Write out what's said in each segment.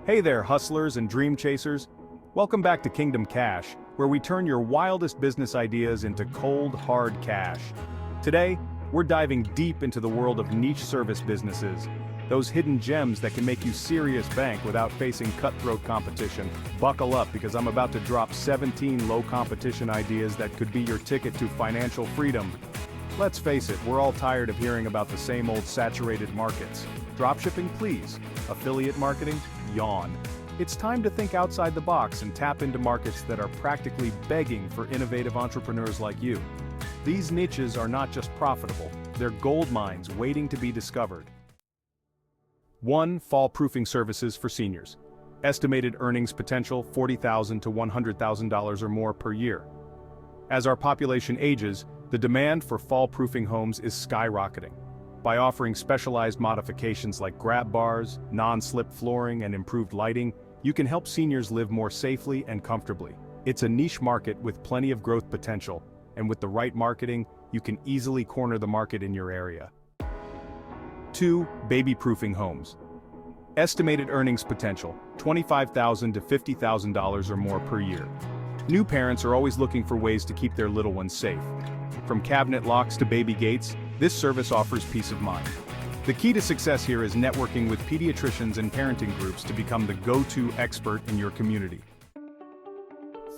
Hey there, hustlers and dream chasers. Welcome back to Kingdom Cash, where we turn your wildest business ideas into cold, hard cash. Today, we're diving deep into the world of niche service businesses, those hidden gems that can make you serious bank without facing cutthroat competition. Buckle up because I'm about to drop 17 low-competition ideas that could be your ticket to financial freedom. Let's face it, we're all tired of hearing about the same old saturated markets. Dropshipping, please. Affiliate marketing, yawn. It's time to think outside the box and tap into markets that are practically begging for innovative entrepreneurs like you. These niches are not just profitable, they're gold mines waiting to be discovered. 1. Fall-proofing services for seniors. Estimated earnings potential $40,000 to $100,000 or more per year. As our population ages, the demand for fall-proofing homes is skyrocketing. By offering specialized modifications like grab bars, non-slip flooring, and improved lighting, you can help seniors live more safely and comfortably. It's a niche market with plenty of growth potential, and with the right marketing, you can easily corner the market in your area. 2. Baby-proofing homes. Estimated earnings potential, $25,000 to $50,000 or more per year. New parents are always looking for ways to keep their little ones safe. From cabinet locks to baby gates, this service offers peace of mind. The key to success here is networking with pediatricians and parenting groups to become the go-to expert in your community.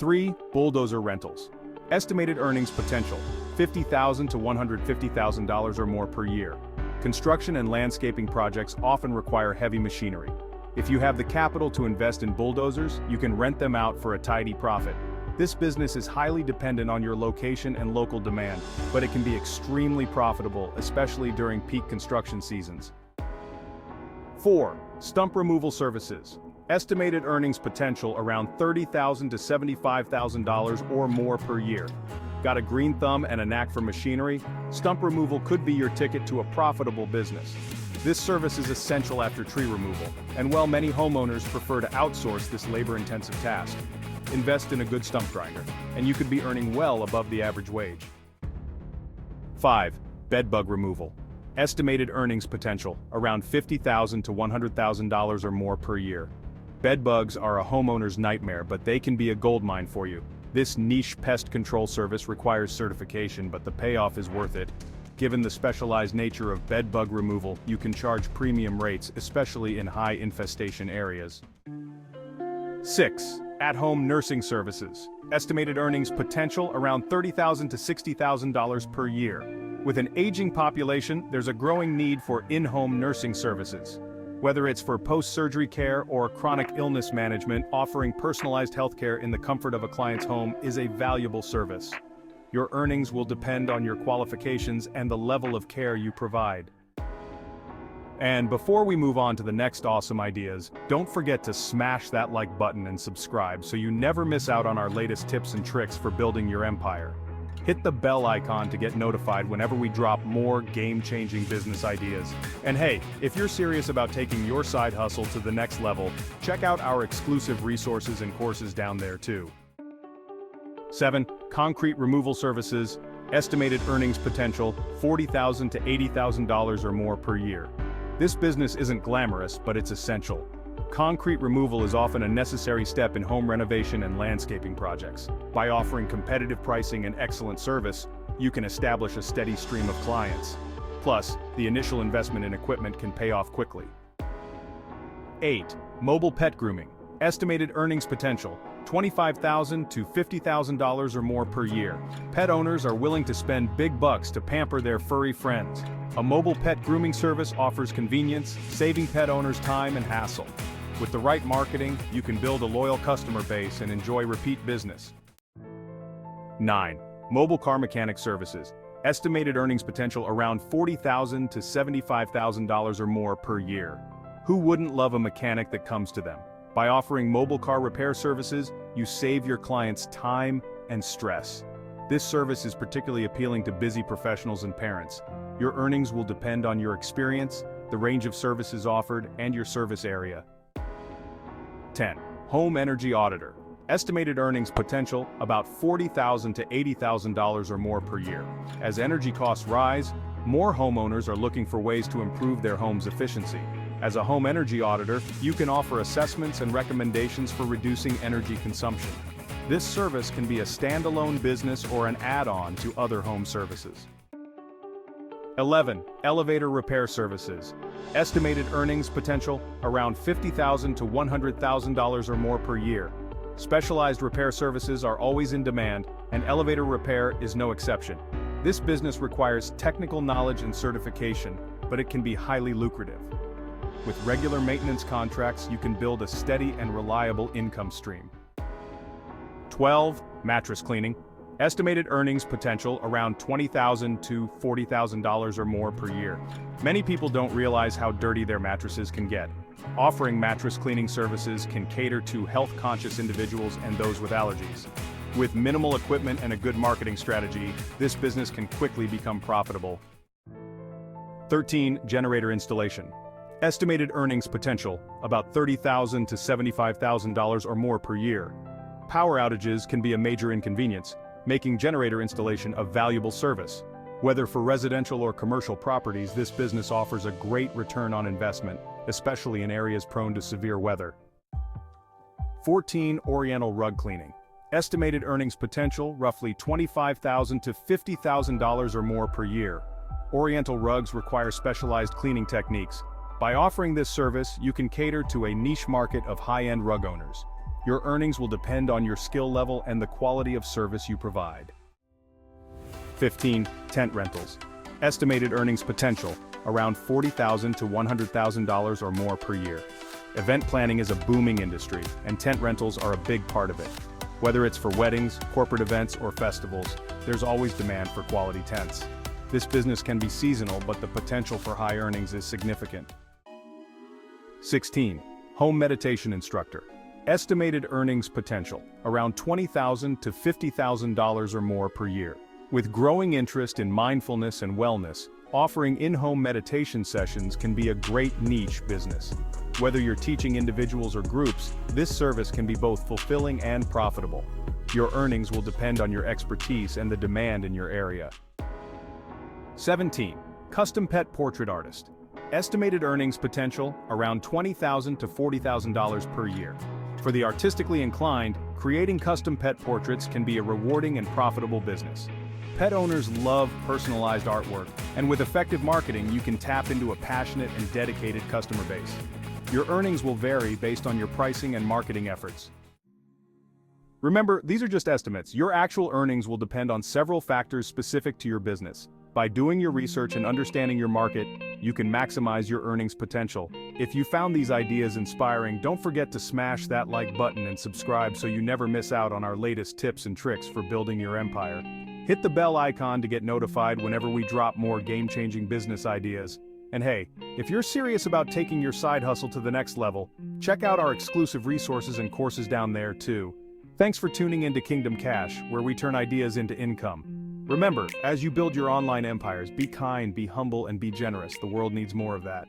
3. Bulldozer rentals. Estimated earnings potential, $50,000 to $150,000 or more per year. Construction and landscaping projects often require heavy machinery. If you have the capital to invest in bulldozers, you can rent them out for a tidy profit. This business is highly dependent on your location and local demand, but it can be extremely profitable, especially during peak construction seasons. 4. Stump removal services. Estimated earnings potential around $30,000 to $75,000 or more per year. Got a green thumb and a knack for machinery? Stump removal could be your ticket to a profitable business. This service is essential after tree removal, and while many homeowners prefer to outsource this labor-intensive task, invest in a good stump grinder, and you could be earning well above the average wage. 5. Bedbug removal. Estimated earnings potential, around $50,000 to $100,000 or more per year. Bedbugs are a homeowner's nightmare, but they can be a goldmine for you. This niche pest control service requires certification, but the payoff is worth it. Given the specialized nature of bedbug removal, you can charge premium rates, especially in high infestation areas. 6. At-home nursing services. Estimated earnings potential around $30,000 to $60,000 per year. With an aging population, there's a growing need for in-home nursing services. Whether it's for post-surgery care or chronic illness management, offering personalized healthcare in the comfort of a client's home is a valuable service. Your earnings will depend on your qualifications and the level of care you provide. And before we move on to the next awesome ideas, don't forget to smash that like button and subscribe so you never miss out on our latest tips and tricks for building your empire. Hit the bell icon to get notified whenever we drop more game-changing business ideas. And hey, if you're serious about taking your side hustle to the next level, check out our exclusive resources and courses down there too. 7. Concrete removal services. Estimated earnings potential, $40,000 to $80,000 or more per year. This business isn't glamorous, but it's essential. Concrete removal is often a necessary step in home renovation and landscaping projects. By offering competitive pricing and excellent service, you can establish a steady stream of clients. Plus, the initial investment in equipment can pay off quickly. 8. Mobile pet grooming. Estimated earnings potential, $25,000 to $50,000 or more per year. Pet owners are willing to spend big bucks to pamper their furry friends. A mobile pet grooming service offers convenience, saving pet owners time and hassle. With the right marketing, you can build a loyal customer base and enjoy repeat business. 9. Mobile car mechanic services. Estimated earnings potential around $40,000 to $75,000 or more per year. Who wouldn't love a mechanic that comes to them? By offering mobile car repair services, you save your clients time and stress. This service is particularly appealing to busy professionals and parents. Your earnings will depend on your experience, the range of services offered, and your service area. 10. Home energy auditor. Estimated earnings potential about $40,000 to $80,000 or more per year. As energy costs rise, more homeowners are looking for ways to improve their home's efficiency. As a home energy auditor, you can offer assessments and recommendations for reducing energy consumption. This service can be a standalone business or an add-on to other home services. 11. Elevator repair services. Estimated earnings potential, around $50,000 to $100,000 or more per year. Specialized repair services are always in demand, and elevator repair is no exception. This business requires technical knowledge and certification, but it can be highly lucrative. With regular maintenance contracts, you can build a steady and reliable income stream. 12. Mattress cleaning. Estimated earnings potential around $20,000 to $40,000 or more per year. Many people don't realize how dirty their mattresses can get. Offering mattress cleaning services can cater to health-conscious individuals and those with allergies. With minimal equipment and a good marketing strategy, this business can quickly become profitable. 13. Generator installation. Estimated earnings potential, about $30,000 to $75,000 or more per year. Power outages can be a major inconvenience, making generator installation a valuable service. Whether for residential or commercial properties, this business offers a great return on investment, especially in areas prone to severe weather. 14. Oriental rug cleaning. Estimated earnings potential, roughly $25,000 to $50,000 or more per year. Oriental rugs require specialized cleaning techniques. By offering this service, you can cater to a niche market of high-end rug owners. Your earnings will depend on your skill level and the quality of service you provide. 15. Tent rentals. Estimated earnings potential, around $40,000 to $100,000 or more per year. Event planning is a booming industry, and tent rentals are a big part of it. Whether it's for weddings, corporate events, or festivals, there's always demand for quality tents. This business can be seasonal, but the potential for high earnings is significant. 16. Home meditation instructor. Estimated earnings potential, around $20,000 to $50,000 or more per year. With growing interest in mindfulness and wellness, offering in-home meditation sessions can be a great niche business. Whether you're teaching individuals or groups, this service can be both fulfilling and profitable. Your earnings will depend on your expertise and the demand in your area. 17. Custom pet portrait artist. Estimated earnings potential, around $20,000 to $40,000 per year. For the artistically inclined, creating custom pet portraits can be a rewarding and profitable business. Pet owners love personalized artwork, and with effective marketing, you can tap into a passionate and dedicated customer base. Your earnings will vary based on your pricing and marketing efforts. Remember, these are just estimates. Your actual earnings will depend on several factors specific to your business. By doing your research and understanding your market, you can maximize your earnings potential. If you found these ideas inspiring, don't forget to smash that like button and subscribe so you never miss out on our latest tips and tricks for building your empire. Hit the bell icon to get notified whenever we drop more game-changing business ideas. And hey, if you're serious about taking your side hustle to the next level, check out our exclusive resources and courses down there too. Thanks for tuning in to Kingdom Cash, where we turn ideas into income. Remember, as you build your online empires, be kind, be humble, and be generous. The world needs more of that.